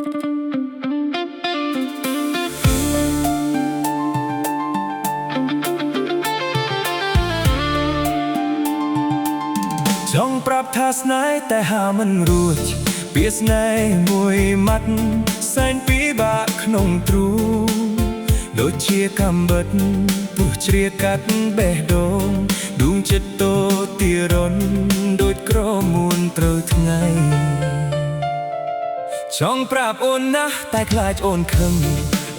ចង់ប្រាប់ថាស្នេហ៍តែហាមិនរួចពីស្នេហ៍មួយម៉ាត់សែនពិបាកក្នុងទ្រូដូចជាកំបិតពុះជ្រាកាត់បេះដូងដួងចិត្តតូចទីរនដូចក្រមួនត្រូវថ្ងៃចង់ប្រាប់អូនណាស់តែខ្លាចអូនខឹង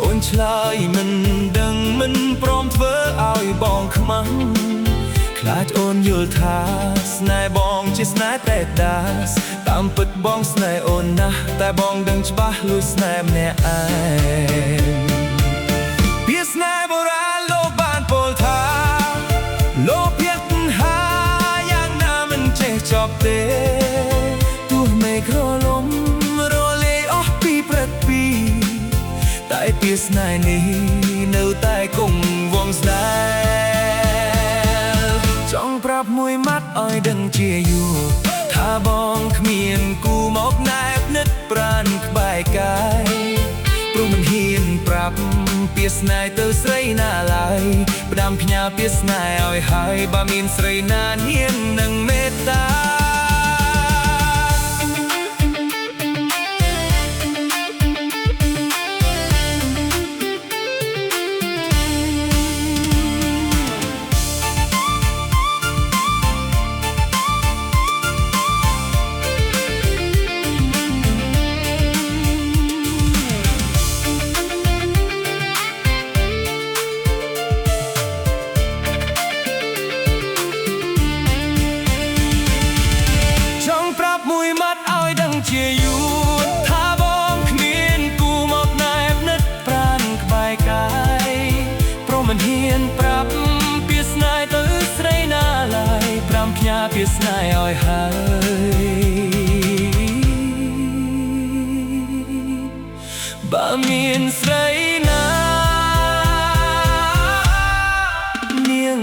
អូនឆ្លើយមិនដឹងមិនព្រមធ្វើឲ្យបងខ្មាំងខ្លាចអូនយល់ថាស្នេហ៍បងជាស្នេហ៍តែដាសតាមពិតបងស្នេហ៍អូនណាស់តែបងដឹងច្បាស់លួចស្នេហ៍ម្នាក់ឯងពីស្នេហ៍បុរាណលោកបានពោលថាលោកភៀកហាយ៉ាងណាមិនចេះចប់ទេទោះមេឃរលំរលាយអស់ពីព្រឹកពីតែពីស្នេហ៍នេះនៅតែគង់វង្សស្នេហ៍ចង់ប្រាប់មួយម៉ាត់ឲ្យដឹងជាយូរថាបងគ្មានគូមកណែបនិតប្រានក្បែរកាយព្រោះមិនហ៊ានប្រាប់ពីស្នេហ៍ទៅស្រីណាឡើយផ្ដាំផ្ញើពីស្នេហ៍ឲ្យហើយបើមានស្រីណាហ៊ាននឹងមេត្តាជាយូរថាបងគ្មានគូមកណែបនិតប្រានក្បែរកាយព្រោះមិនហ៊ានប្រាប់ពីស្នេហ៍ទៅស្រីណាឡើយប្រាំផ្ញើពីស្នេហ៍ឲ្យហើយបើមានស្រីណានាង